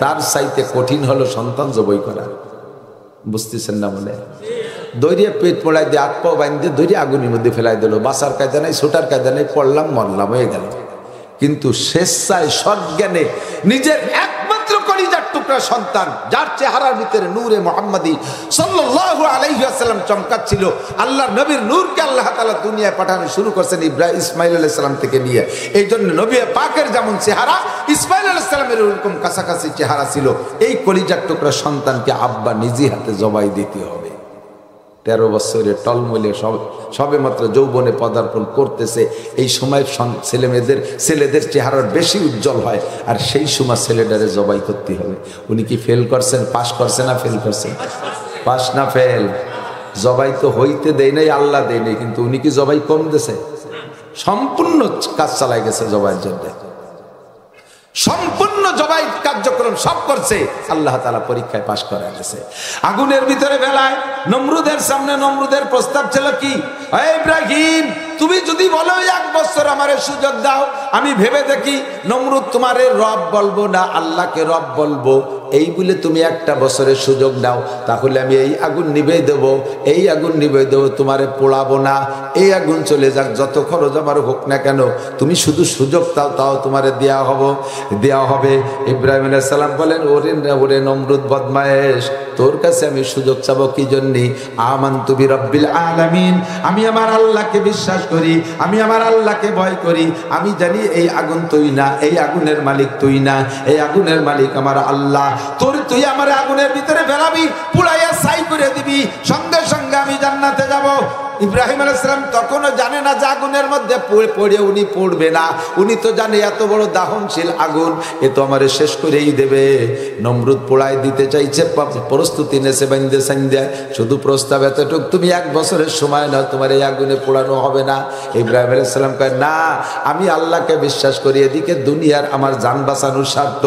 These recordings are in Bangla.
তার চাইতে কঠিন হলো সন্তান জবাই করা। বুঝতেছেন না? বলে দৈরিয়ে পেট পড়াই দিয়ে হাত পা বাইন্ধে দৈরিয়ে আগুনের মধ্যে ফেলাই দিল। বাঁচার কায়দা নাই, ছোটার কায়দা নেই, পড়লাম মরলাম হয়ে গেল। কিন্তু স্বেচ্ছায় সজ্ঞানে নিজের একমাত্র কলিজার টুকরা সন্তান, যার চেহারার ভিতরে নূরে মুহাম্মাদি সাল্লাল্লাহু আলাইহি ওয়াসাল্লাম চমকাচ্ছিল, আল্লাহর নবীর নূরকে আল্লাহ তাআলা দুনিয়ায় পাঠানো শুরু করছেন ইসমাইল আলাইহিস সালাম থেকে নিয়ে। এই জন্য নবী পাকের যেমন চেহারা, ইসমাইল আলাইহিস সালামের এরকম কাছাকাছি চেহারা ছিল। এই কলিজার টুকরা সন্তানকে আব্বা নিজে হাতে জবাই দিতে হবে। 13 বছরে টলমলে সবে মাত্র যৌবনে পদার্পণ করতেছে। এই সময় ছেলেদের চেহারার বেশি উজ্জ্বল হয়, আর সেই সময় ছেলেটারে জবাই করতে হবে। উনি কি ফেল করছেন, পাস করছে না ফেল করছেন? পাস না ফেল? জবাই তো হইতে দেয় নাই, আল্লাহ দেয় নাই, কিন্তু উনি কি জবাই কম দিয়েছে? সম্পূর্ণ কাজ চালাই গেছে জবাইয়ের জন্য, সম্পূর্ণ জবাই কার্যক্রম সব করছে। আল্লাহ তাআলা পরীক্ষায় পাশ করা গেছে। আগুনের ভিতরে বেলায় নমরুদের সামনে নমরুদের প্রস্তাব ছিল কি, হে ইব্রাহিম, তুমি যদি বলো 1 বছর আমারে সুযোগ দাও, আমি ভেবে দেখি নমরুদ তোমারে রব বলবো না আল্লাহকে রব বলবো, এই বলে তুমি 1টা বছরের সুযোগ দাও, তাহলে আমি এই আগুন নিভে দেব, এই আগুন নিভে দেব, তোমারে পোড়াবো না, এই আগুন চলে যাক, যত খরচ আমার হোক না কেন, তুমি শুধু সুযোগ দাও, তাও তোমারে দেওয়া হবে। ইব্রাহিম আলাইহিস সালাম বলেন, ওরে নমরুদ বদমায়েশ, তোর কাছে আমি সুযোগ চাবো কি জন্যে? আমানতু বিরাব্বিল আলামিন, আমি আমার আল্লাহকে বিশ্বাস করি, আমি আমার আল্লাহকে ভয় করি, আমি জানি এই আগুন তুই না, এই আগুনের মালিক তুই না, এই আগুনের মালিক আমার আল্লাহ। তুই আমার আগুনের ভিতরে ফেলাবি, পুড়াইয়া ছাই করে দিবি, সঙ্গে সঙ্গে আমি জান্নাতে যাব। ইব্রাহিম আলাইহিস সালাম তখনও জানে না যে আগুনের মধ্যে পড়ে উনি পড়বে না। উনি তো জানে এত বড় দাহনশীল আগুন, এ তো আমারে শেষ করেই দেবে। নমরুদ পোড়াই দিতে চাইছে, প্রস্তুতি নেছে বাইন্দে সাইন্দে, শুধু প্রস্তাব এতটুক, তুমি 1 বছরের সময় নাও, তোমার এই আগুনে পোড়ানো হবে না। ইব্রাহিম আলাইহিস সালাম কয়, না, আমি আল্লাহকে বিশ্বাস করি, এদিকে দুনিয়ার আমার জান বাঁচানোর স্বার্থ,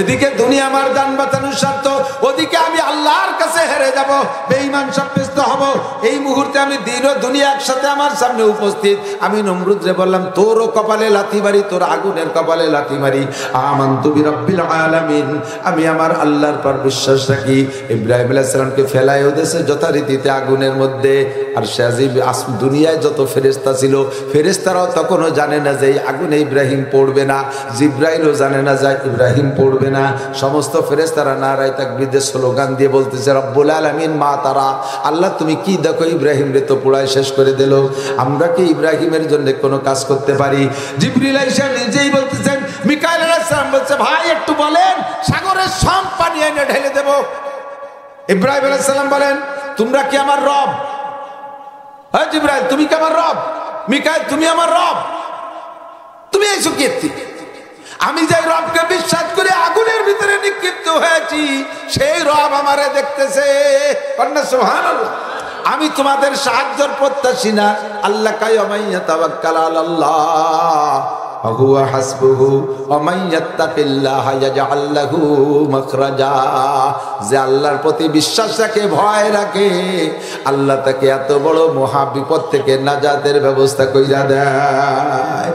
এদিকে দুনিয়া আমার জান বাঁচানোর স্বার্থ, ওদিকে আমি আল্লাহর কাছে হেরে যাব, বেঈমান সাব্যস্ত হব। এই মুহূর্তে আমি দিন দুনিয়া একসাথে আমার সামনে উপস্থিত। আমি নমরুদ রে বললাম, তোরও কপালে লাথি মারি, তোর আগুনের কপালে লাথি মারি। আমানতু বিরাব্বিল আলামিন, আমি আমার আল্লাহর পর বিশ্বাস রাখি। ইব্রাহিম আলাইহিস সালামকে ফেলাইও দেশে যথারীতিতে আগুনের মধ্যে। আর সাজিব দুনিয়ায় যত ফেরেশতা ছিল, ফেরেশতারাও তখনও জানে না যে এই আগুনে ইব্রাহিম পড়বে না, জিবরাইলও জানে না যে ইব্রাহিম পড়বে না। সমস্ত ফেরেশতারা নারায়ে তাকবীর স্লোগান দিয়ে বলতেছে, রব্বুল আলামিন মা তারা, আল্লাহ তুমি কি দেখো, ইব্রাহিম রে তো পোড়ায় শেষ করে দিল, আমরা কি ইব্রাহিমের জন্য কোনো কাজ করতে পারি? জিবরিল আইসা নিজেই বলতেছেন, মিকাইল আলাইহিস সালাম বলছে, ভাই একটু বলেন, সাগরের সব পানি এনে ঢেলে দেব। ইব্রাহিম আলাইহিস সালাম বলেন, তোমরা কি আমার রব? হ্যাঁ জিবরাইল, তুমি কি আমার রব? মিকাইল, তুমি আমার রব? তুমি এইসো কি? আমি যে রবকে বিশ্বাস করে আগুনের ভিতরে নিক্ষিপ্ত হয়েছি, সেই রব আমারে দেখতেছে। কন্যা সুবহানাল্লাহ। আমি তোমাদের সাহায্যের প্রত্যাশী না। আল্লাহ কাই ওমাইয়া তাওয়াক্কাল আলাল্লাহ হুয়া হাসবুহু ওয়া মান ইয়াত্তাকিল্লাহা ইয়াজআল লাহু মাখরাজা। যে আল্লাহর প্রতি বিশ্বাস রাখে, ভয় রাখে, আল্লাহ তাকে এত বড় মহা বিপদ থেকে নাজাতের ব্যবস্থা কইরা দেয়।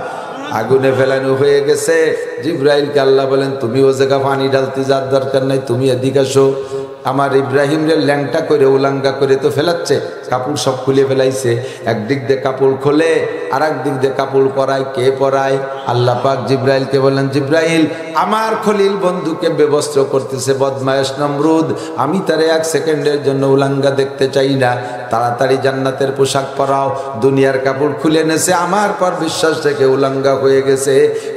আগুনে ফেলানো হয়ে গেছে। জিবরাইলকে আল্লাহ বলেন, তুমি ও জায়গা পানি ঢালতে যাওয়ার দরকার নাই, তুমি এদিকে আসো। আমার ইব্রাহিম রে ল্যাংটা করে উলাঙ্গা করে তো ফেলাচ্ছে, কাপড় সব খুলে ফেলাইছে। একদিক দিয়ে কাপড় খোলে, আর একদিক দিয়ে কাপড় পরায়। কে পরায়? আল্লাহ পাক জিবরাইলকে বললেন, জিবরাইল, আমার খলিল বন্ধুকে বেবস্ত্র করতেছে বদমায়েশ নমরুদ, আমি তারে 1 সেকেন্ডের জন্য উলাঙ্গা দেখতে চাই না, তাড়াতাড়ি জান্নাতের পোশাক পরাও। দুনিয়ার কাপড় খুলে নেছে, আমার পর বিশ্বাস থেকে উলাঙ্গা হয়ে গেছে,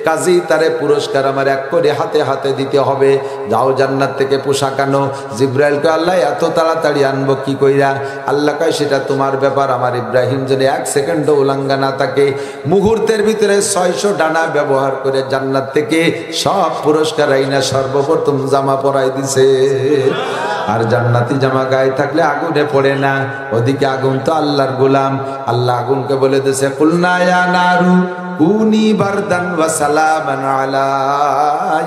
কাজী তারে পুরস্কার আমার এক করে হাতে হাতে দিতে হবে। যাও জান্নাত থেকে পোশাক আনো। জিবরাইলকে আল্লাহ এত তাড়াতাড়ি আনবো কি কইরা? আল্লাহ কয়, সেটা তোমার ব্যাপার। আমার ইব্রাহিম যেন 1 সেকেন্ডও উলাঙ্গা না থাকে। মুহূর্তের ভিতরে 600 ডানা ব্যবহার করে জান্নাত থেকে সব পুরস্কার আইনা সর্বপ্রথম জামা পরাই দিছে। আর জান্নাতি জামা গায়ে থাকলে আগুনে পড়ে না। ওদিকে আগুন তো আল্লাহর গোলাম। আল্লাহ আগুনকে বলে দিয়েছে, কুলনা ইয়া নারু কুনি বারদান ওয়া সালামান আলা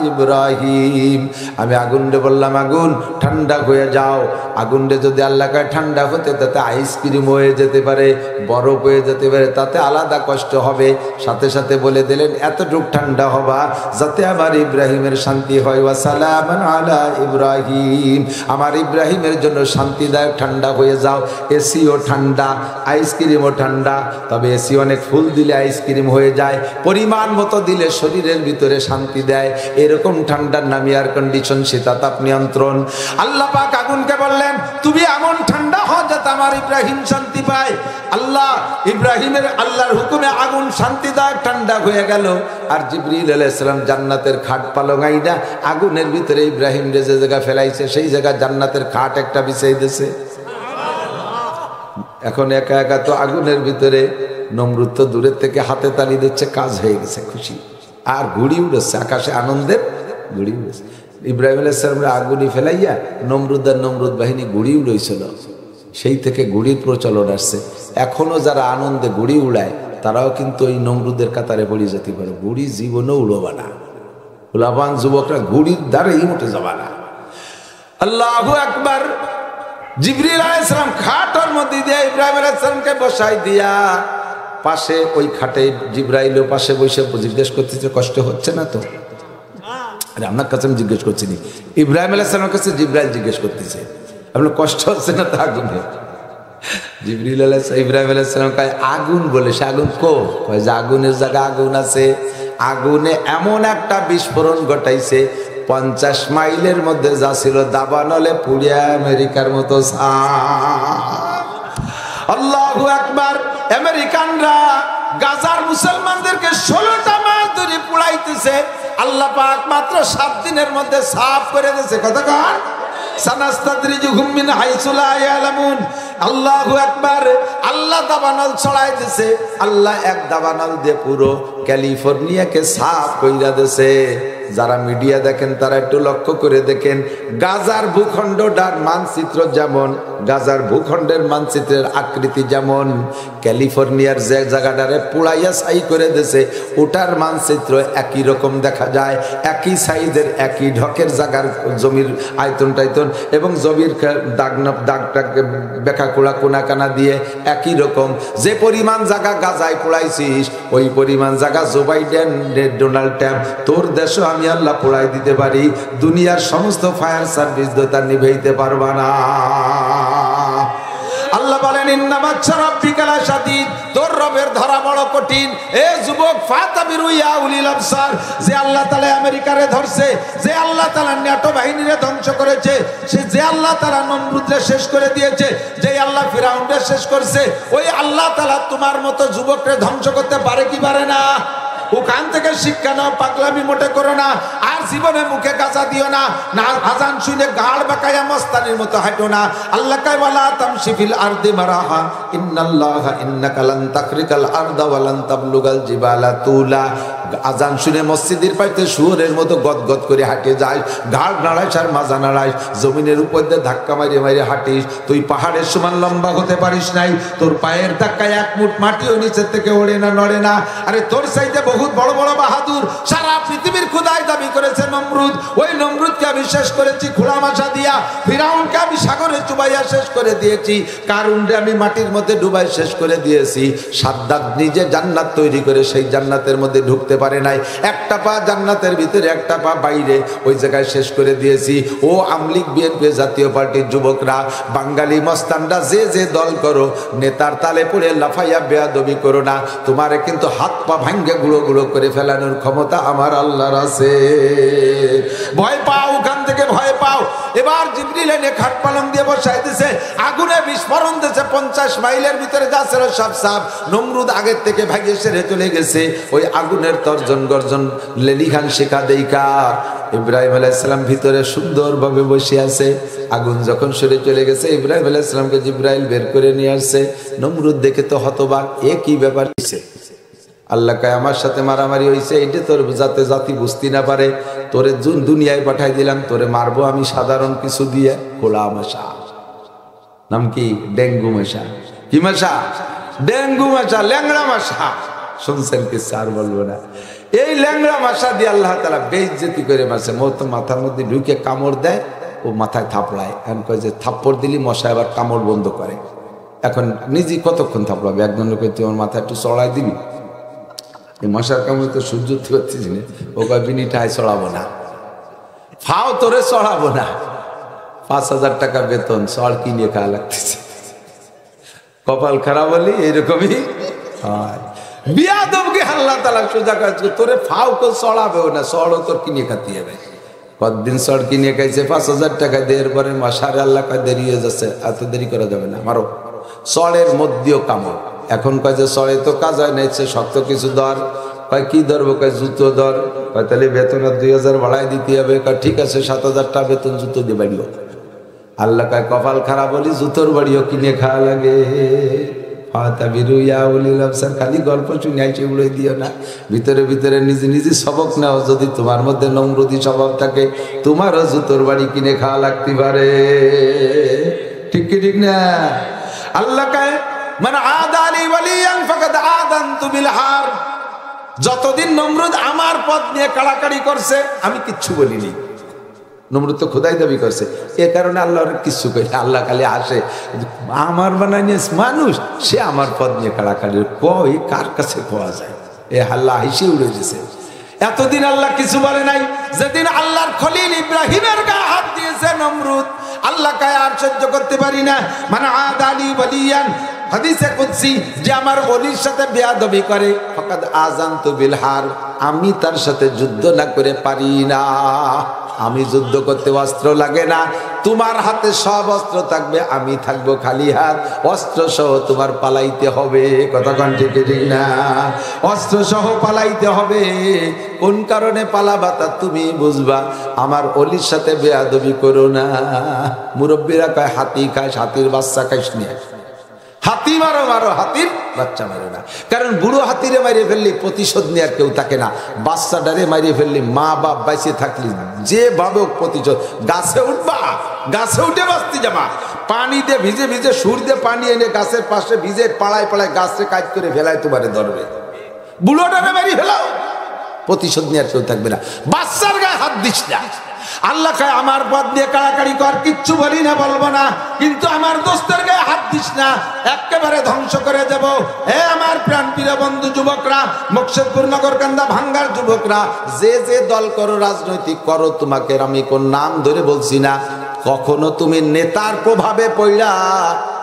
ইব্রাহিম। আমি আগুনরে বললাম, আগুন ঠান্ডা হয়ে যাও। আগুনরে যদি আল্লাহ কয় ঠান্ডা হতে, তাতে আইসক্রিম হয়ে যেতে পারে, বরফ হয়ে যেতে পারে, তাতে আলাদা কষ্ট হবে। সাথে সাথে বলে দিলেন এতটুক ঠান্ডা হবা যাতে আমার ইব্রাহিমের শান্তি হয়। ওয়া সালামান আলা ইব্রাহিম, আমার ইব্রাহিমের জন্য শান্তিদায়ক ঠান্ডা হয়ে যাও। এসিও ঠান্ডা, আইসক্রিমও ঠান্ডা, তবে এসি অনেক ফুল দিলে আইসক্রিম হয়ে যায়, পরিমাণ মতো দিলে শরীরের ভিতরে শান্তি দেয়। এরকম ঠান্ডার নাম এয়ার কন্ডিশন, শীতাতাপ নিয়ন্ত্রণ। আল্লাহ পাক আগুনকে বললেন তুমি এমন ঠান্ডা হও যাতে আমার ইব্রাহিম শান্তি পায়। আল্লাহ ইব্রাহিমের আল্লাহর হুকুমে আগুন শান্তিদায়ক ঠান্ডা হয়ে গেল। আর জিবরিল আলাইহিস সালাম জান্নাতের খাট পালং আইনা আগুনের ভিতরে ইব্রাহিম যে জায়গা ফেলাইছে সেই জায়গা জান্নাতের খাট একটা বিছাই দিয়েছে। এখন একা একা তো আগুনের ভিতরে, নমরুদ তো দূরের থেকে হাতে তালি দিচ্ছে, কাজ হয়ে গেছে, খুশি। আর ঘুড়ি উড়েছে আকাশে, আনন্দের ঘুড়ি উড়েছে। ইব্রাহিম আলাইহিস সালাম আগুনি ফেলাইয়া নমরুদ আর নমরুদ বাহিনী ঘুড়ি উড়েছিল। সেই থেকে ঘুড়ির প্রচলন আসছে। এখনো যারা আনন্দে ঘুড়ি উড়ায় তারাও কিন্তু ওই নমরুদের কাতারে পড়ে যেতে পারে। ঘুড়ি জীবনেও উড়বা না, উলাবান যুবকরা ঘুড়ির দ্বারাই উঠে যাবা না। আল্লাহু আকবার। জিবরিল আলাইহিস সালাম খাটের মধ্যে দিয়ে ইব্রাহিম আলাইহিস সালামকে বসাই দিয়া পাশে, ওই খাটে জিবরাইলও পাশে বসে জিজ্ঞেস করতেছে কষ্ট হচ্ছে না তো? আরে আপনার কাছে আমি জিজ্ঞেস করছি নি, ইব্রাহিম আলাইহিস সালামের কাছে জিবরাইল জিজ্ঞেস করতেছে আপনার কষ্ট হচ্ছে না তো আগুনে? জিবরিল ইব্রাহিম আলাইহিস সালাম কয় আগুন বলে, সে আগুন কো? কয় যে আগুনের জায়গায় আগুন আছে। আগুনে এমন একটা বিস্ফোরণ ঘটাইছে 50 মাইলের মধ্যে যা ছিল দাবানলে পুড়িয়া আমেরিকার মতো। আল্লাহু আকবার। আমেরিকানরা গাজার মুসলমানদেরকে 16টা মাস ধরে পুড়াইতেছে। আল্লাহ পাক মাত্র 7 দিনের মধ্যে সাফ করে দিয়েছে। কতক্ষণ? সানাস্তাদরিজুহুম মিন হাইসু লা ইয়ালামুন। আল্লাহু আকবার। আল্লাহ দাবানল ছড়াই দিয়েছে। আল্লাহ এক দাবানল দিয়ে পুরো ক্যালিফোর্নিয়াকে সাফ কইরা দিয়েছে। যারা মিডিয়া দেখেন তারা একটু লক্ষ্য করে দেখেন, গাজার ভূখণ্ডটার মানচিত্র যেমন, গাজার ভূখণ্ডের মানচিত্রের আকৃতি যেমন, ক্যালিফোর্নিয়ার যে জায়গাটারে পুড়াইয়া ছাই করে দিয়েছে ওটার মানচিত্র একই রকম দেখা যায়, একই সাইজের, একই ঢকের জায়গার জমির আয়তন টাইতন এবং জমির দাগটাকে বেকা কোড়া কোনাকানা দিয়ে একই রকম। যে পরিমাণ জায়গা গাজায় পোড়াইছিস ওই পরিমাণ জায়গা জো বাইডেন, ডোনাল্ড ট্রাম্প, তোর দেশও আমি আল্লাহ পোড়াই দিতে পারি। দুনিয়ার সমস্ত ফায়ার সার্ভিস তো তার নিভাইতে পারবা না। আল্লাহ বলেন ইন্নামা রাব্বিকা লাশাদীদ, তোর রবের ধরা বড় কঠিন। এ যুবক ফাতাবিরু ইয়া উলিল আবসার, যে আল্লাহ তাআলা আমেরিকারে ধরছে, যে আল্লাহ তাআলা ন্যাটো বাহিনীরে ধ্বংস করেছে, সে যে আল্লাহ তাআলা নমরুদরে শেষ করে দিয়েছে, যে আল্লাহ ফিরাউনরে শেষ করছে, ওই আল্লাহ তাআলা তোমার মতো যুবকরে ধ্বংস করতে পারে কি পারে না? ওখান থেকে শিক্ষা নাও, পাগলামি মোটে করো না। আর জীবনে মুখে গাঁজা দিও না, না আজান শুনে গাড় বাঁকায়া মস্তানির মতো হাঁটো না। আল্লাহ কয় ওয়ালা তামশি ফিল আরদি মারাহা ইন্নাল্লাহা ইন্নাকা লান তাকরিকাল আরদা ওয়া লান তাবলুগাল জিবালা তুলা। আজান শুনে মসজিদের পাইতে শুয়োরের মতো গদগদ করে হাঁটে যায়, ঘাড় নাড়াইস আর মাজা নাড়াইস, জমিনের উপর দিয়ে ধাক্কা মারিয়ে মারিয়ে হাঁটিস। তুই পাহাড়ের সমান লম্বা হতে পারিস নাই, তোর পায়ের ধাক্কায় এক মুঠ মাটিও নিচের থেকে ওড়ে না, নড়ে না। আরে তোর চাইতে বহুত বড় বড় বাহাদুর সারা পৃথিবীর খোদাই দাবি করেছে নমরুদ। ওই নমরুদকে আমি শেষ করেছি খোলা মাশা দিয়া, ফিরাউনকে আমি সাগরে চুবাইয়া শেষ করে দিয়েছি, কারুনরে আমি মাটির মধ্যে ডুবাই শেষ করে দিয়েছি। সাদ্দাত নিজে জান্নাত তৈরি করে সেই জান্নাতের মধ্যে ঢুকতে পারে নাই, একটা পা জান্নাতের ভিতরে একটা পা বাইরে, ওই জায়গায় শেষ করে দিয়েছি। ও আমলিগ বিএনপি জাতীয় পার্টির যুবকরা, বাঙালি মস্তানরা, যে যে দল করো, নেতার তালে পড়ে লাফাইয়া বেয়াদবি করো না। তোমারে কিন্তু হাত পা ভাঙ্গে গুঁড়ো গুঁড়ো করে ফেলানোর ক্ষমতা আমার আল্লাহর আছে। ভয় পাও, ওখান থেকে ভয় পাও। এবার জিবরিল এনে খাট পালং দিয়ে বসাই দিছে, আগুনে বিস্ফোরণ দিয়েছে। 50 মাইলের ভিতরে যা ছিল সব সাপ। নমরুদ আগের থেকে ভাগিয়ে সেরে চলে গেছে। ওই আগুনের তর্জন গর্জন লেলিখান শেখা দেইকা ইব্রাহিম আলাইহিস সালাম ভিতরে সুন্দরভাবে বসে আছে। আগুন যখন সরে চলে গেছে, ইব্রাহিম আলাইহিস সালামকে জিবরাইল বের করে নিয়ে আসছে। নমরুদ দেখে তো হতবাক, এ কি ব্যাপার হইছে? আল্লাহ কয় আমার সাথে মারামারি হয়েছে, এটা তোর যাতে জাতি বুঝতে না পারে, তোরে দুনিয়ায় পাঠাই দিলাম, তোরে মারবো আমি সাধারণ কিছু দিয়ে। খোলা মশা, নাম কি? ডেঙ্গু মশা। কি মশা? ডেঙ্গু মশা, ল্যাংড়া মশা। শুনছেন কিচ্ছা, আর বলবো না। এই ল্যাংড়া মশা দিয়ে আল্লাহ তাআলা বেইজ্জতি করে মারছে। মাথার মধ্যে ঢুকে কামড় দেয়, ও মাথায় থাপড়ায়। এখন কয় যে থাপ্পড় দিলি মশা এবার কামড় বন্ধ করে। এখন নিজে কতক্ষণ থাপড়াবে? একজন লোক তোমার মাথা একটু চড়াই দিবি, এই মশার কামড়ে তো সহ্য করতে পারছিস না। ও কয় বিনিটায় চড়াবো না, ফাও তোরে চড়াবো না, 5,000 টাকা বেতন, চড় কিনে খাওয়া লাগতেছে। কপাল খারাপ বলি এইরকমই হয়। বিয়াদবকে আল্লাহ তাআলা সোজা কাজ করে, তোরে ফাও কো চড়াবেও না, চড়ও তোর কিনে খাতে হবে। কতদিন চড় কিনে খাইছে, 5,000 টাকা দেওয়ার পরে মাসারে আল্লাহ কয় দেরি হয়ে যাচ্ছে, এত দেরি করা যাবে না, মারো। চড়ের মধ্যেও কামড়। এখন কয় যে চড়ে তো কাজ হয় না, শক্ত কিছু ধর। কয় কি ধরবো? কয় জুতো ধর। কয় তাহলে বেতন 2,000 বাড়াই দিতে হবে। কয় ঠিক আছে, 7,000 টাকা বেতন, জুতো দিয়ে বাড়িও। আল্লাহ কয় কপাল খারাপ বলি জুতোর বাড়িও কিনে খাওয়া লাগে। খালি গল্প শুনে আইসে উড়ে দিও না, ভিতরে ভিতরে নিজে নিজে সবক নাও। যদি তোমার মধ্যে নম্রতি স্বভাব থাকে, তোমারও জুতোর বাড়ি কিনে খাওয়া লাগতে পারে। ঠিক কি ঠিক না? আল্লাহ কয় মান আদালি ওয়ালিয়ান ফাকাদ আযানতু বিল হারব। যতদিন নমরুদ আমার পথ নিয়ে কাড়াকাড়ি করছে, আমি কিচ্ছু বলিনি। নমরুদ তো খোদাই দাবি করছে, এ কারণে আল্লাহর কিছু কই। আল্লাহ খালি আসে, আমার বানাই নিয়ে মানুষ, সে আমার পথ নিয়ে কাড়াকাড়ি কই, কার কাছে পাওয়া যায়? এ আল্লাহ হাসি উড়ে গেছে। এতদিন আল্লাহ কিছু বলে নাই। যেদিন আল্লাহর খলিল ইব্রাহিমের গায়ে হাত দিয়েছে নমরুদ, আল্লাহ কায় আর সহ্য করতে পারি না। মানে আদালি ওয়ালিয়ান, হাদিসে কুদসি, যে আমার ওলির সাথে বেয়াদবি করে, ফাকাদ আযানতু বিল হারব, আমি তার সাথে যুদ্ধ না করে পারি না। আমি যুদ্ধ করতে অস্ত্র লাগে না, তোমার হাতে সব অস্ত্র থাকবে, আমি থাকবো খালি হাত। অস্ত্র সহ তোমার পালাইতে হবে। কথা কোন ঠিক ঠিক না? অস্ত্র সহ পালাইতে হবে। কোন কারণে পালাবা তা তুমি বুঝবা। আমার ওলির সাথে বেয়াদবি করো না। মুরব্বীরা কয় হাতি খাস, হাতির বাচ্চা খাইস নিয়ে। হাতি মারো মারো, হাতির বাচ্চা মারো না। কারণ বুড়ো হাতিরে মারিয়ে ফেললি প্রতিশোধ নেওয়ার কেউ থাকে না। বাচ্চাটারে মারিয়ে ফেললি, মা বাপ বাইসে থাকলি যেভাবে প্রতিশোধ। গাছে উঠবা, গাছে উঠে বাঁচতে যাবা, পানি দিয়ে ভিজে ভিজে সুর দিয়ে পানি এনে গাছের পাশে ভিজে পাড়ায় পাড়ায় গাছে কাজ করে ফেলায় তোমারে ধরবে। বুড়োটারে মারিয়ে ফেলাও, প্রতিশোধ নেওয়ার কেউ থাকবে না। বাচ্চার গায়ে হাত দিস না। আল্লাহ কয় আমার পথ দিয়ে কাড়াকাড়ি কর, কিচ্ছু বলি না, বলবো না, কিন্তু আমার দোস্তের গায়ে হাত দিস না, একেবারে ধ্বংস করে দেব। হে আমার প্রাণ প্রিয় বন্ধু যুবকরা, মুকশেদপুর নগরকান্দা ভাঙ্গার যুবকরা, যে যে দল করো, রাজনৈতিক করো, তোমাকে আমি কোন নাম ধরে বলছি না, কখনো তুমি নেতার প্রভাবে পড়া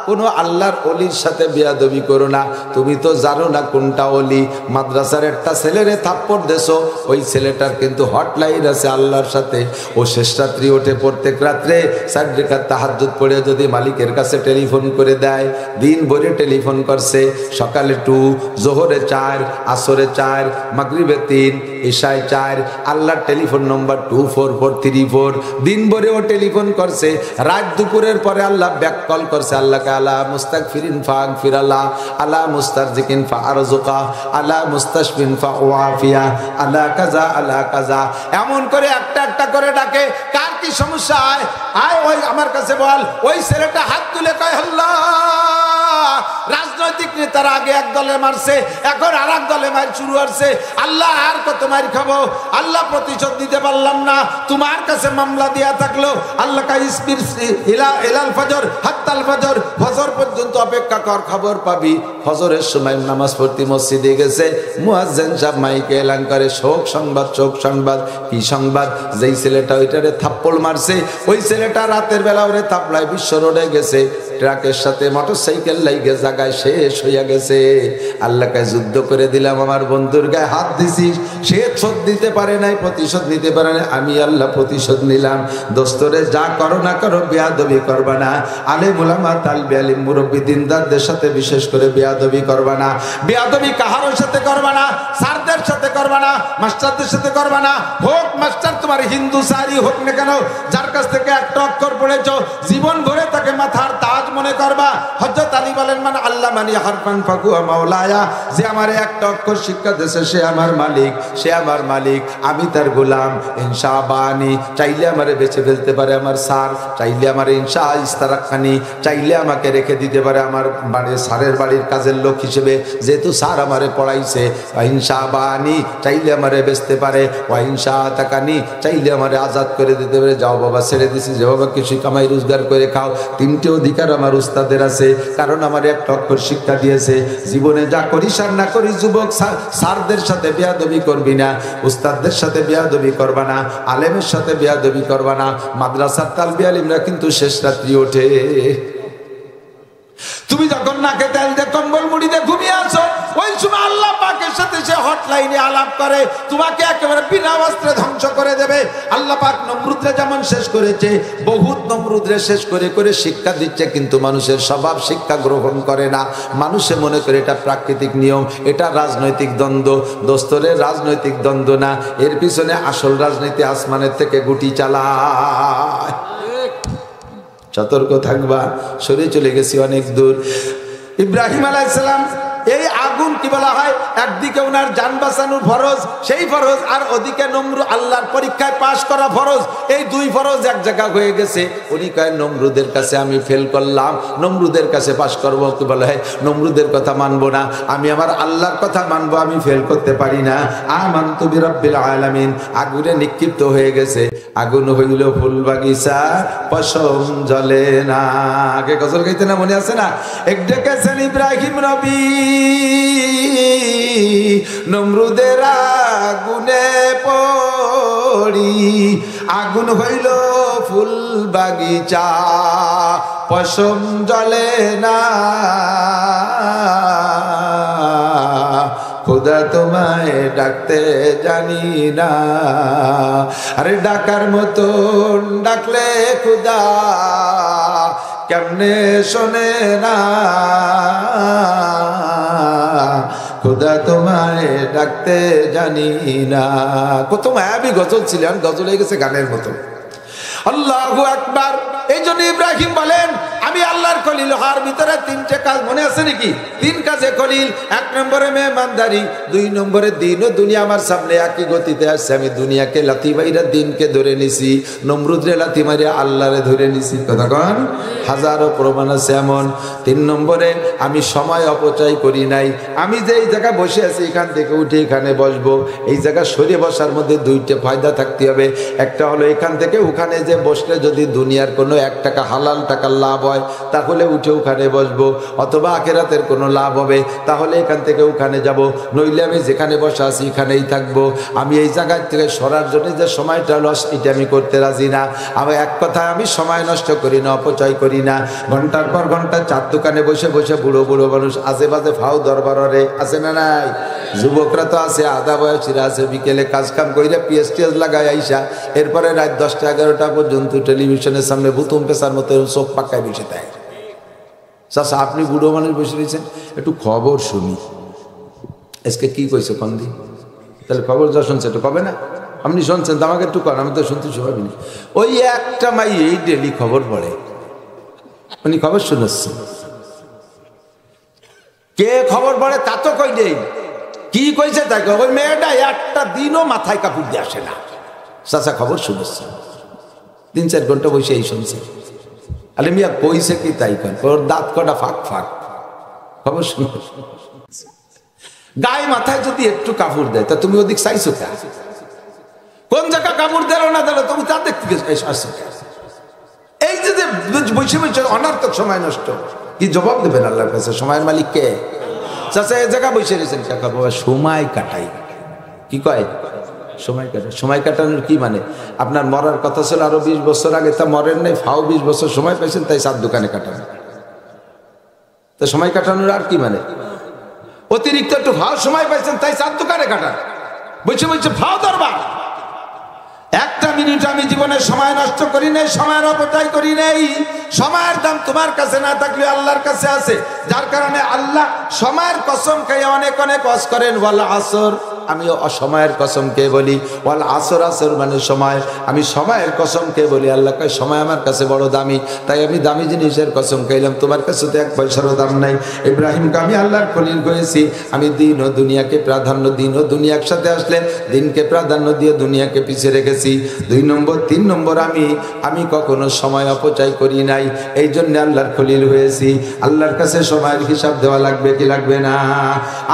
কোনো আল্লাহর ওলির সাথে বেয়াদবি করো না। তুমি তো জানো না কোনটা ওলি। মাদ্রাসার একটা ছেলেরে থাপ্পড় দেছো, ওই ছেলেটার কিন্তু হটলাইন আছে আল্লাহর সাথে। ও শেষ রাত্রি ওঠে, প্রত্যেক রাত্রে 4 রাকাত তাহাজ্জুদ পড়ে যদি মালিকের কাছে টেলিফোন করে দেয়, দিন ভরে টেলিফোন করছে, সকালে 2, জোহরে 4, আসরে 4, মাগরিবে 3, ইশায় 4, আল্লাহর টেলিফোন নম্বর 24434। দিন ভরে ও টেলিফোন করছে, রাত দুপুরের পরে আল্লাহ ব্যাক কল করছে। আল্লাহ আলা মুস্তাগফিরিন ফাগফির আল্লাহ, আলা মুস্তারজিকিন ফারজুকা, আলা মুস্তাশফিন ফাওয়াফিয়া, আলা কাজা আলা কাজা। এমন করে একটা একটা করে ডাকে। কার কি সমস্যা? আয় ওই আমার কাছে বল। ওই ছেলেটা হাত তুলে কয় আল্লাহ, রাজনৈতিক নেতারা আগে এক দলে মারছে, এখন আর এক দলে মার শুরু হচ্ছে। আল্লাহ আর কত মার খাবো? আল্লাহ প্রতিশোধ দিতে পারলাম না, তোমার কাছে মামলা দেয়া থাকলো। আল্লাহ কা ইসবির ইলাল ফজর হাত্তাল ফজর, ফজর পর্যন্ত অপেক্ষা কর, খবর পাবি। ফজরের সময় নামাজ পড়তে মসজিদে গেছে, মুয়াজ্জিন সাহেব মাইকে এলান করে শোক সংবাদ, শোক সংবাদ। কি সংবাদ? যেই ছেলেটা ওইটারে থাপ্পড় মারছে, ওই ছেলেটা রাতের বেলা ওরে থাপড়ায় বিশ্ব রোডে গেছে, ট্রাকের সাথে মোটরসাইকেল লাইগে জায়গায় শেষ হইয়া গেছে। আল্লাহকে যুদ্ধ করে দিলাম, আমার বন্ধুর গায়ে হাত দিছিস, সে শোধ দিতে পারে নাই, প্রতিশোধ নিতে পারে না, আমি আল্লাহ প্রতিশোধ নিলাম। দোস্তরে যা করো না করো, বেয়াদবি করবা না। আলেম উলামা, তালবে আলিম, মুরব্বি, দিনদারদের সাথে বিশেষ করে বেয়াদবি করবা না। বেয়াদবি কাহারোর সাথে করবা না, স্যারদের সাথে করবা না, মাস্টারদের সাথে করবা না। হোক মাস্টার তোমার হিন্দু সারি হোক না কেন, যার কাছ থেকে একটা অক্ষর পড়েছো জীবন ভরে তাকে মাথার তাজ মনে করবা। হযরত আলী বলেন, মান আল্লাহ মানি হারফান ফাকুয়া মাওলায়া, যে আমার একটা অক্ষর শিক্ষা দিয়েছে সে আমার মালিক, সে আমার মালিক, আমি তার গোলাম। ইনশাবানি, চাইলে আমারে বেঁচে ফেলতে পারে আমার স্যার, চাইলে আমার ইনশা ইস্তারাখানি, চাইলে আমাকে রেখে দিতে পারে আমার বাড়ির স্যারের বাড়ির কাজের লোক হিসেবে, যেহেতু স্যার আমারে পড়াইছে। ইনশাবানি, চাইলে আমারে বেচতে পারে। ইনশা তাকানি, চাইলে আমারে আজাদ করে দিতে পারে। যাও বাবা ছেড়ে দিছি, যে বাবা কিছু কামাই রোজগার করে খাও। তিনটে অধিকার আমার উস্তাদের আছে, কারণ আমার একটা অক্ষর শিক্ষা দিয়েছে। জীবনে যা করিস আর না করিস যুবক, স্যারদের সাথে বেয়াদবি করবি না, উস্তাদদের সাথে বেয়াদবি করবা না, আলেমের সাথে বেয়াদবি করবা না। মাদ্রাসার তালবি আলিমরা কিন্তু শেষ রাত্রি ওঠে। তুমি যখন নাকে তেল দিয়ে কম্বল মুড়ি দিয়ে ঘুমিয়ে আসো, ওই সময় আল্লাহ পাকের সাথে সে হটলাইনে আলাপ করে, তোমাকে একেবারে বিনা অস্ত্রে ধ্বংস করে দেবে। আল্লাহ পাক নমরুদরে যেমন শেষ করেছে, বহুত নমরুদরে শেষ করে করে শিক্ষা দিচ্ছে, কিন্তু মানুষের স্বভাব শিক্ষা গ্রহণ করে না। মানুষে মনে করে এটা প্রাকৃতিক নিয়ম, এটা রাজনৈতিক দ্বন্দ্ব। দোস্তরের রাজনৈতিক দ্বন্দ্ব না, এর পিছনে আসল রাজনীতি আসমানের থেকে গুটি চালায়। সতর্ক থাকবা, সরে চলে গেছি অনেক দূর। ইব্রাহিম আলাইহিস সালাম, এই আগুন কি বলা হয়, একদিকে ওনার জান বাঁচানোর ফরজ, সেই ফরজ, আর ওদিকে নমরুদ আল্লাহর পরীক্ষায় পাশ করা ফরজ। এই দুই ফরজ এক জায়গা হয়ে গেছে। উনি কয় নমরুদের কাছে আমি ফেল করলাম, নমরুদের কাছে পাশ করবো। কি বলা হয়, নমরুদের কথা মানবো না, আমি আমার আল্লাহর কথা মানবো, আমি ফেল করতে পারি না। আমানতু বিরাব্বিল আলামিন। আগুনে নিক্ষিপ্ত হয়ে গেছে। আগুন হইল ফুল বাগিচা, পশম জ্বলে না। আগে গজল গাইতে না, মনে আছে না? এক ডেকেছেন ইব্রাহিম নবী, নমরুদের আগুনে পড়ি, আগুন হইল ফুল বাগিচা, পশম জ্বলে না। খোদা তোমায় ডাকতে জানি না, আরে ডাকার মতন ডাকলে খোদা কেমনে শোনে না। খোদা তোমায় ডাকতে জানি না। কত মায়াবী গজল ছিল, গজল হয়ে গেছে গানের মতো। আল্লাহু আকবার। এই জন্য ইব্রাহিম বলেন, আমি আল্লাহর খলিল হওয়ার ভিতরে তিনটে কাজ মনে আছে নাকি? তিন কাজে খলিল। এক নম্বরে মেহমানদারি, দুই নম্বরে দিন ও দুনিয়া আমার সামনে একই গতিতে আসছে। আমি দুনিয়াকে লাথি মাইরা দিনকে ধরে নিছি, নমরুদরে লাথি মাইরা আল্লাহরে ধরে নিছি। কতক্ষণ? হাজারো প্রমাণ আছে এমন। তিন নম্বরে আমি সময় অপচয় করি নাই। আমি যে এই জায়গায় বসে আছি, এখান থেকে উঠে এখানে বসবো, এই জায়গা সরে বসার মধ্যে দুইটা ফায়দা থাকতে হবে। একটা হলো এখান থেকে ওখানে যে বসলে যদি দুনিয়ার কোনো 1 টাকা হালাল টাকার লাভ হয়, তাহলে উঠে ওখানে বসবো, অথবা আখিরাতের কোনো লাভ হবে, তাহলে এখান থেকে ওখানে যাব। নইলে আমি যেখানে বসা আছি এখানেই থাকবো। আমি এই জায়গার থেকে সরার জন্য যে সময়টা লস, এটা আমি করতে রাজি না। আমি এক কথায় আমি সময় নষ্ট করি না, অপচয় করি না। ঘন্টার পর ঘন্টা চার দোকানে বসে বসে বুড়ো বুড়ো মানুষ আশেপাশে ফাও দরবারে আছে না নাই? যুবকরা তো আছে, আধা বয়সীরা আছে, বিকেলে কাজ কাম কইরা পিএসটিএস লাগায় আইসা এরপরে রাত 10টা-11টা পর্যন্ত টেলিভিশনের সামনে বুতুম পেশার মতো চোখ পাক্কায় বসে থাকে। চাচা আপনি বুড়ো মানুষ বসে রয়েছেন, একটু খবর শুনি। আজকে কি কইছে কন্দি? তাহলে খবর যা শুনছে একটু কবে না? আপনি শুনছেন তো আমাকে একটু কন, আমি তো শুনতে শুভাবি না। ওই একটা মাই এই ডেলি খবর পড়ে, উনি খবর শুনেছেন। কে খবর পড়ে তা তো কই নেই, কি কইছে তাই ওই মেয়েটা একটা দিনও মাথায় কাপড় দিয়ে আসে না। চাচা খবর শুনেছে, 3-4 ঘন্টা বসে এই শুনছে। আরে মিয়া কইছে কি তাই কন, ওর দাঁত কটা ফাঁক ফাঁক। খবর শুনে গায়ে মাথায় যদি একটু কাপড় দেয়, তা তুমি ওদিক চাইছো কে? কোন জায়গা কাপড় দিল না দিল, তুমি তা দেখতে আসছো। এই যে বসে বসে অনার্থক সময় নষ্ট, কি জবাব দেবেন আল্লাহর কাছে? সময়ের মালিক কে? চাচা এই জায়গা বসে রয়েছেন কাকা বাবা, সময় কাটাই। কি কয়? সময় কাটাই। সময় কাটানোর কি মানে? আপনার মরার কথা ছিল আরো 20 বছর আগে, তা মরেন নাই, ফাও 20 বছর সময় পাইছেন, তাই 4 দোকানে কাটান। তা সময় কাটানোর আর কি মানে? অতিরিক্ত একটু ফাও সময় পাইছেন, তাই 4 দোকানে কাটান। বসে বসে ফাও দরবার। একটা মিনিট আমি জীবনে সময় নষ্ট করি নাই, সময়ের অপচয় করি নাই। সময়ের দাম তোমার কাছে না থাকলে আল্লাহর কাছে আছে, যার কারণে আল্লাহ সময়ের কসম খাইয়া অনেক অনেক ওয়াজ করেন, ওয়াল আসর, আমি অসময়ের কসম কে বলি, ওয়াল আসর, আসর মানে সময়, আমি সময়ের কসম কে বলি। আল্লাহ কয় সময় আমার কাছে বড় দামি, তাই আমি দামি জিনিসের কসম খাইলাম, তোমার কাছে তো 1 পয়সারও দাম নাই। ইব্রাহিমকে আমি আল্লাহর খলিল করেছি, আমি দিন ও দুনিয়াকে প্রাধান্য, দিন ও দুনিয়া একসাথে আসলে দিনকে প্রাধান্য দিয়ে দুনিয়াকে পিছিয়ে রেখেছি। 2 নম্বর 3 নম্বর আমি কখনো সময় অপচয় করি নাই, এই জন্য আল্লাহর খলিল হয়েছি। আল্লাহর কাছে সময়ের হিসাব দেওয়া লাগবে কি লাগবে না?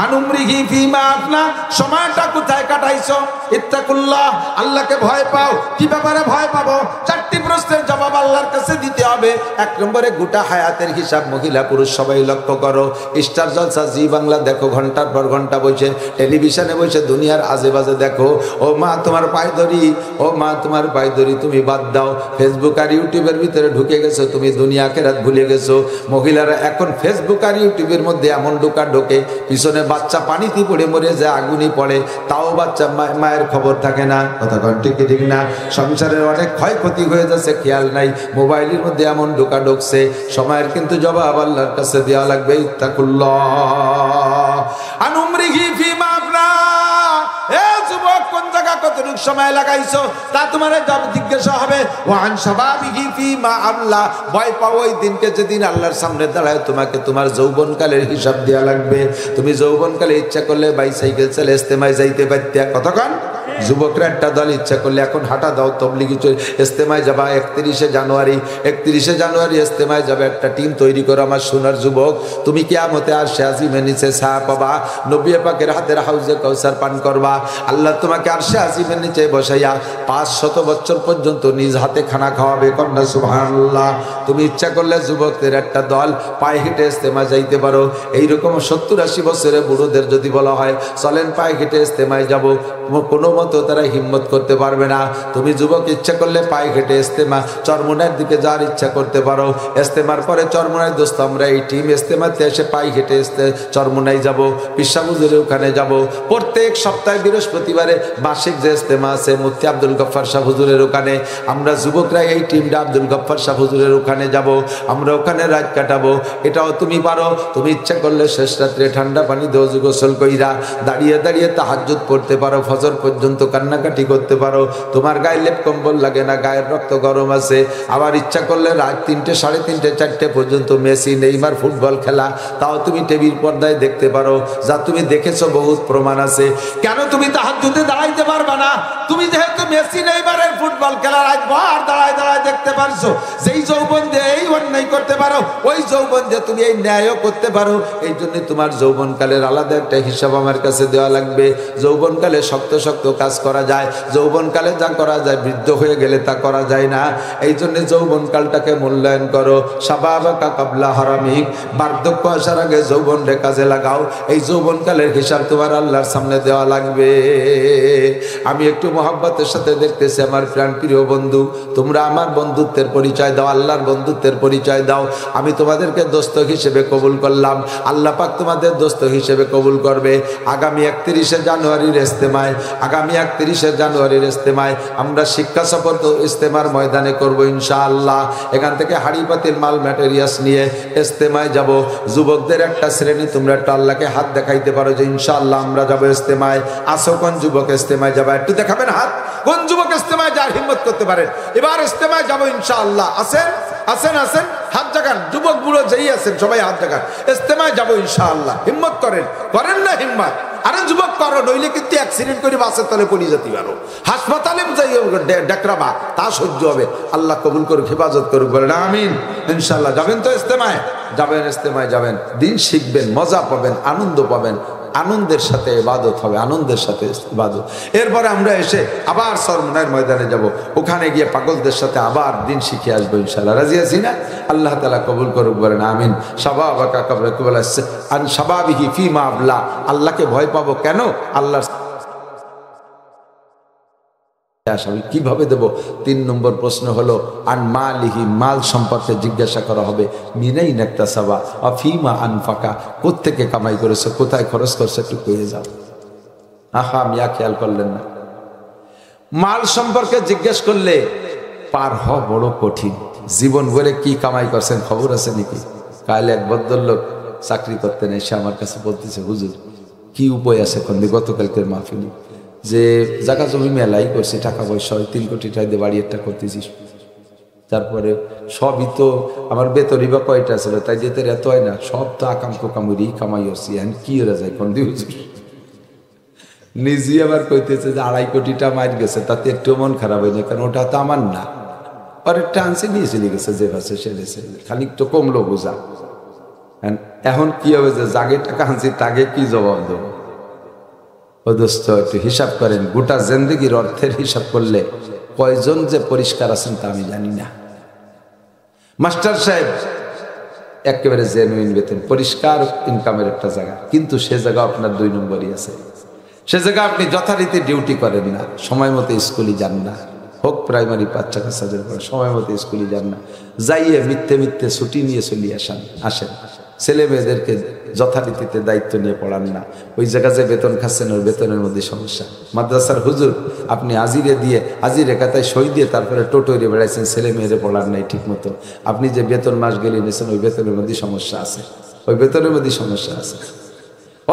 আনুমরিহি ফিমা আফনা, সময়টা কোথায় কাটাইছো? ইত্তাকুল্লাহ, আল্লাহকে ভয় পাও। কি ব্যাপারে ভয় পাবো? 4টি প্রশ্নের জবাব আল্লাহর কাছে দিতে হবে। 1 নম্বরে গোটা হায়াতের হিসাব, মহিলা পুরুষ সবাই লক্ষ্য করো। স্টার জলসা, জি বাংলা দেখো, ঘন্টার পর ঘন্টা বসে টেলিভিশনে বসে দুনিয়ার আজেবাজে দেখো। ও মা তোমার পায়ে ধরি, ও মা তোমার পায়ে ধরি, তুমি বাদ দাও। ফেসবুক আর ইউটিউবের ভিতরে ঢুকে গেছো, তুমি দুনিয়া আখিরাত ভুলে গেছো। মহিলারা এখন ফেসবুক আর ইউটিউবের মধ্যে এমন ঢোকে, পিছনে বাচ্চা পানিতে পড়ে মরে যায়, আগুনই পড়ে, তাও বাচ্চা মায়ের খবর থাকে না। কথা কন ঠিক ঠিক না? সংসারের অনেক ক্ষয়ক্ষতি হয়ে যাচ্ছে, খেয়াল নাই। মোবাইলের মধ্যে এমন ঢুকছে, সময়ের কিন্তু জবাব আল্লাহর কাছে দেওয়া লাগবে। ইত্তাকুল্লাহ আনুমরিহি ফিমা আফনা, এ যুবক কোন জায়গা কতটুকু সময় লাগাইছো তা তোমার জিজ্ঞাসা হবে। ওয়ান শাবাবিহি ফিমা আমলা, ভয় পাও ওই দিনকে যেদিন আল্লাহর সামনে দাঁড়ায় তোমাকে তোমার যৌবনকালের হিসাব দেওয়া লাগবে। তুমি যৌবনকালে ইচ্ছা করলে বাইসাইকেল চালে ইস্তেমায় যাইতে পারতে। কতক্ষণ? যুবকরা একটা দল ইচ্ছা করলে এখন হাঁটা দাও, তবলিগি ইস্তেমায় যাবা। 31শে জানুয়ারি ইস্তেমায় যাবে, একটা টিম তৈরি করো। আমার সোনার যুবক, তুমি কিয়ামতে আরশে আজিমের নিচে ছায়া পাবা, নবী পাকের হাতের হাউজে কাউসার পান করবা। আল্লাহ তোমাকে আরশে আজিমের নিচে বসাইয়া 500 বছর পর্যন্ত নিজ হাতে খানা খাওয়াবে। কন্যা সুবহানাল্লাহ। তুমি ইচ্ছা করলে যুবকদের একটা দল পায়ে হেঁটে ইস্তেমা যাইতে পারো। এইরকম 70-80 বছরের বুড়োদের যদি বলা হয় চলেন পায়ে হেঁটে ইস্তেমায় যাব, কোনো মতো তারা হিম্মত করতে পারবে না। তুমি যুবক ইচ্ছা করলে পায়ে হেঁটে ইস্তেমা চরমুনার দিকে যাওয়ার ইচ্ছা করতে পারো। ইস্তেমার পরে চরমুনায় দোস্ত আমরা এই টিম ইস্তেমাতে এসে পায়ে হেঁটে চরমুনায় যাব, পিসা হুজুরের ওখানে যাব। প্রত্যেক সপ্তাহে বৃহস্পতিবারে মাসিক যে ইস্তেমা আছে মুফতি আব্দুল গফফার শাহ হুজুরের ওখানে, আমরা যুবকরা এই টিমটা আব্দুল গফফার শাহ হুজুরের ওখানে যাব, আমরা ওখানে রাত কাটাবো। এটাও তুমি পারো। তুমি ইচ্ছা করলে শেষ রাত্রে ঠান্ডা পানি দিয়ে গোসল কইরা দাঁড়িয়ে দাঁড়িয়ে তাহাজ্জুদ পড়তে পারো, ফজর পর্যন্ত কান্নাকাটি করতে পারো। তোমার গায়ে লেপ কম্বল লাগে না, গায়ের রক্ত গরম আছে। আবার ইচ্ছা করলে রাত 3টে, 3:30, 4টে পর্যন্ত মেসি নেইমার ফুটবল খেলা, তাও তুমি টিভির পর্দায় দেখতে পারো। যা তুমি দেখেছো বহুত প্রমাণ আছে। কেন তুমি তাহাজ্জুদে দাঁড়াইতে পারবে না? তুমি যেহেতু মেসি নেইমারের ফুটবল খেলা রাত ভর দাঁড়ায় দাঁড়ায় দেখতে পারছো, যেই যৌবন দিয়ে এই অন্যায় করতে পারো, ওই যৌবন দিয়ে তুমি এই ন্যায়ও করতে পারো। এই জন্য তোমার যৌবনকালের আলাদা একটা হিসাব আমার কাছে দেওয়া লাগবে। যৌবনকালে শক্ত শক্ত কাজ করা যায়, যৌবনকালে যা করা যায় বৃদ্ধ হয়ে গেলে তা করা যায় না। এই জন্য যৌবনকালটাকে মূল্যায়ন করো। শাবাবাকা কাবলা হারামিক, বার্ধক্য আসার আগে যৌবনরে কাজে লাগাও। এই যৌবনকালের হিসাব তোমার আল্লাহর সামনে দেওয়া লাগবে। আমি একটু মহব্বতের সাথে দেখতেছি আমার প্রাণ প্রিয় বন্ধু, তোমরা আমার বন্ধুত্বের পরিচয় দাও, আল্লাহর বন্ধুত্বের পরিচয় দাও। আমি তোমাদেরকে দোস্ত হিসেবে কবুল করলাম, আল্লাহ পাক তোমাদের দোস্ত হিসেবে কবুল করবে। আগামী 31শে জানুয়ারির ইস্তেমায়, আগামী 31শে জানুয়ারির ইস্তেমায় আমরা শিক্ষা সফর ইস্তেমার ময়দানে করব ইনশাআল্লাহ। এখান থেকে হাড়ি পাতিল মাল ম্যাটেরিয়ালস নিয়ে ইস্তেমায় যাব। যুবকদের একটা শ্রেণী তোমরা একটা আল্লাহকে হাত দেখাইতে পারো যে ইনশাআল্লাহ আমরা যাবো ইস্তেমায়। আসো কোন যুবক ইস্তেমায় যাবে? একটু দেখাবেন হাত। কোন যুবক ইস্তেমায় যার হিম্মত করতে পারেন? এবার ইস্তেমায় যাবো ইনশাআল্লাহ। আসেন আসেন আসেন, হাত জাগান। যুবক বুড়ো যেই আছেন সবাই হাত জাগান। ইস্তেমায় যাবো ইনশাআল্লাহ। হিম্মত করেন, করেন না হিম্মত? আরে যুবক করো, নইলে কিন্তু অ্যাক্সিডেন্ট করে বাসের তলে পড়ে যেতে পারো, হাসপাতালে যাই ডেকরাবা, তা সহ্য হবে। আল্লাহ কবুল করুক, হেফাজত করুক, বলেন আমিন। ইনশাআল্লাহ যাবেন তো ইস্তেমায়? যাবেন, ইস্তেমায় যাবেন, দিন শিখবেন, মজা পাবেন, আনন্দ পাবেন। আনন্দের সাথে ইবাদত হবে, আনন্দের সাথে ইবাদত। এরপরে আমরা এসে আবার চরমুনার ময়দানে যাব, ওখানে গিয়ে পাগলদের সাথে আবার দিন শিখে আসবো ইনশাআল্লাহ। রাজি আছি না? আল্লাহ তাআলা কবুল করুক, বলেন আমিন। শাবাবাকা কাবলা কুবলা আন শাবাবিহি ফিমা আবলা, আল্লাহকে ভয় পাবো কেন? আল্লাহ আমি কিভাবে দেব? 3 নম্বর প্রশ্ন হলো আন মালিহি, মাল সম্পর্কে জিজ্ঞাসা করা হবে। মিনাই নাকতাসাবা আফিমা আনফাকা, কোত্থেকে কামাই করেছে, কোথায় খরচ করছে, একটু কয়ে যাও। আহা মিয়া, খেয়াল করলেন না? মাল সম্পর্কে জিজ্ঞেস করলে পার হওয়া বড় কঠিন। জীবন ভরে কি কামাই করছেন খবর আছে নাকি? কাল এক ভদ্রলোক চাকরি করতেন, এসে আমার কাছে বলতেছে, হুজুর কি উপায় আছে এখন গতকালকের মাহফিলি যে জায়গা জমি মেলাই করছে, টাকা পয়সা 3 কোটি টাকা দিয়ে বাড়ি একটা করতেছিস, তারপরে সবই তো আমার বেতনই বা কয়টা ছিল, তাই যেতে এত হয় না, সব তো আকাম কোকামুরি কামাই হচ্ছি, এখন কি ওরা যায় কোন দিয়ে নিজে আবার কইতেছে যে 2.5 কোটিটা মার গেছে, তাতে একটু মন খারাপ হয় না, কারণ ওটা তো আমার না, আর একটা আনসে নিয়ে চলে গেছে যে ভাষে সে খালি একটু কমলো বোঝা। এখন কি হবে যে জাগে টাকা আনছি তাকে কি জবাব দেবো? ও দোস্ত একটু হিসাব করেন, গোটা জিন্দেগির অর্থের হিসাব করলে কয়জন যে পরিষ্কার আছেন তা আমি জানি না। মাস্টার সাহেব একেবারে জেনুইন বেতন, পরিষ্কার ইনকামের একটা জায়গা, কিন্তু সে জায়গা আপনার 2 নম্বরই আছে। সে জায়গা আপনি যথারীতি ডিউটি করেন না, সময় মতো স্কুলে যান না, হোক প্রাইমারি বাচ্চা কাচ্চাদের পরে সময় মতো স্কুলে যান না, যাইয়ে মিথ্যে ছুটি নিয়ে চলিয়ে আসেন, ছেলে মেয়েদেরকে যথারীতিতে দায়িত্ব নিয়ে পড়ান না, ওই জায়গা যে বেতন খাচ্ছেন ওই বেতনের মধ্যে সমস্যা। মাদ্রাসার হুজুর আপনি আজিরে কাতায় সই দিয়ে তারপরে টোটোরে বেড়াইছেন, ছেলে মেয়েদের পড়ান নাই ঠিক মতো, আপনি যে বেতন মাস গেলে নিয়েছেন ওই বেতনের মধ্যে সমস্যা আছে, ওই বেতনের মধ্যে সমস্যা আছে।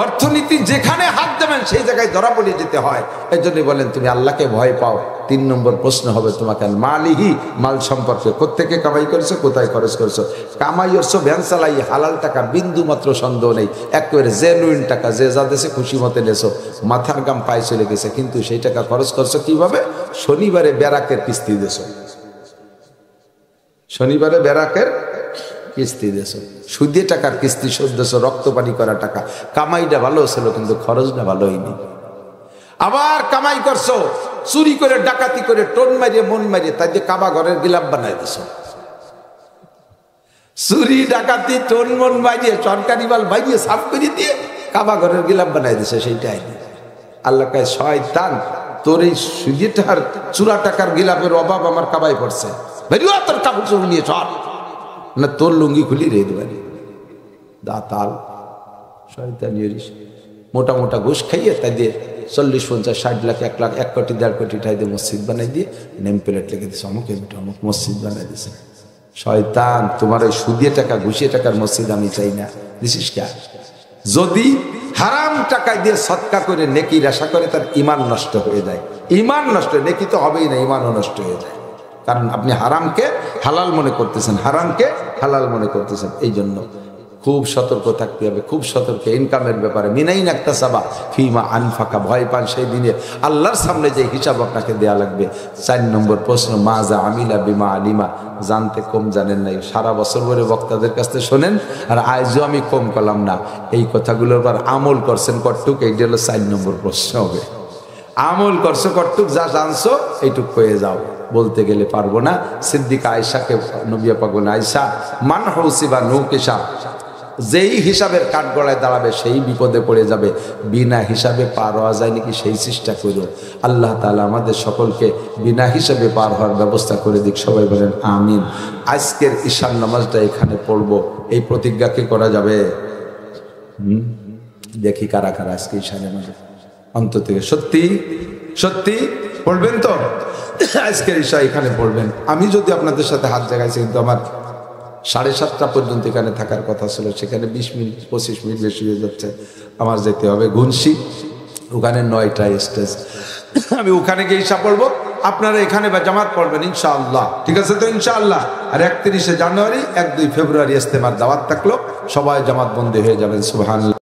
অর্থনীতি যেখানে হাত দেবেন সেই জায়গায় ধরা পড়ে যেতে হয়। এই জন্য বলেন তুমি আল্লাহকে ভয় পাও। 3 নম্বর প্রশ্ন হবে তোমাকে মালিহি, মাল সম্পর্কে, কোত্থেকে কামাই করেছো, কোথায় খরচ করেছো। কামাই করছো ভ্যান চালাই হালাল টাকা, বিন্দু মাত্র সন্দেহ নেই, একেবারে জেনুইন টাকা, যে যা দেশে খুশি মতে নেছো, মাথার গাম পায়ে চলে গেছে, কিন্তু সেই টাকা খরচ করছো কিভাবে? শনিবারে ব্যারাকের কিস্তি দেছো, শনিবারে ব্যারাকের কিস্তি দেছো, সুদে টাকার কিস্তি শোধ দেছো, রক্ত পানি করা টাকা। কামাইটা ভালো ছিল কিন্তু খরচটা ভালো হয়নি। আবার কামাই করছো চুরি করে, ডাকাতি করে, টোন মারিয়ে মন মারিয়ে, তাই দিয়ে কাবা ঘরের গিলাপ বানাই দিছো। চুরি ডাকাতি টোন মন মারিয়ে সরকারি মাল বাইয়ে সাফ করে দিয়ে কাবা ঘরের গিলাপ বানাই দিছে, সেইটাই আল্লাহ কয় শয়তান তোর এই সুদে টাকার চূড়া টাকার গিলাপের অভাব আমার কাবাই পড়ছে, বেরিয়ে তোর কাপড় চোখ নিয়ে চল না, তোর লুঙ্গি খুলি রে দেবানি দাতাল শয়তান। মোটা মোটা ঘুষ খাইয়ে তাই দিয়ে 40, 50, 60 লাখ, 1 লাখ, 1 কোটি, 1.5 কোটি টাকা দিয়ে মসজিদ বানাই দিয়ে নেম প্লেট লিখে দিচ্ছে অমুক অমুক মসজিদ বানাই দিছে। শয়তান তোমার ওই সুদিয়ে টাকা ঘুষিয়ে টাকার মসজিদ আমি চাই না, দিছিস কে? যদি হারাম টাকায় দিয়ে সৎকা করে নেকির আশা করে তার ইমান নষ্ট হয়ে যায়, ইমান নষ্ট, নেকি তো হবেই না, ইমানও নষ্ট হয়ে যায়, কারণ আপনি হারামকে হালাল মনে করতেছেন, হারামকে হালাল মনে করতেছেন। এই জন্য খুব সতর্ক থাকতে হবে, খুব সতর্ক ইনকামের ব্যাপারে। মিনাইন একটা সাবা ফিমা আনফাকা, ভয় পান সেই দিনে আল্লাহর সামনে যে হিসাব আপনাকে দেয়া লাগবে। 4 নম্বর প্রশ্ন মাজা আমিলা বিমা আলিমা, জানতে কম জানেন নাই, সারা বছর ধরে বক্তাদের কাছ থেকে শোনেন আর আজও আমি কম করলাম না, এই কথাগুলোর পর আমল করছেন কটুক, এইটা হলো 4 নম্বর প্রশ্ন হবে। আমল করছো কটুক, যা জানছো এইটুক হয়ে যাও, বলতে গেলে পারবো না। সিদ্দিকা আয়েশাকে নবী পাক বলেন, আয়েশা মান হৌসিবা নৌকেশা, যেই হিসাবের কাঠগড়ায় দাঁড়াবে সেই বিপদে পড়ে যাবে, বিনা হিসাবে পার হওয়া যায় নাকি সেই চেষ্টা করো। আল্লাহ তাআলা আমাদের সকলকে বিনা হিসাবে পার হওয়ার ব্যবস্থা করে দিক, সবাই বলেন আমিন। আজকের ঈশার নামাজটা এখানে পড়বো, এই প্রতিজ্ঞা কি করা যাবে? দেখি কারা কারা আজকে ঈশার নামাজ অন্তর থেকে সত্যি সত্যি পড়বেন তো? আজকের ঈশা এখানে পড়বেন। আমি যদি আপনাদের সাথে হাত জাগাইছি, কিন্তু আমার 7:30 পর্যন্ত এখানে থাকার কথা ছিল, সেখানে 20 মিনিট 25 মিনিট বেশি হয়ে যাচ্ছে, আমার যেতে হবে গুনশি, ওখানে 9টা স্টেজ, আমি ওখানে গিয়ে ঈশা পড়বো, আপনারা এখানে বা জামাত পড়বেন ইনশাআল্লাহ, ঠিক আছে তো ইনশাআল্লাহ। আর 31শে জানুয়ারি 1-2 ফেব্রুয়ারি ইজতেমার দাওয়াত থাকলো, সবাই জামাত বন্দী হয়ে যাবেন। সুবহানাল্লাহ।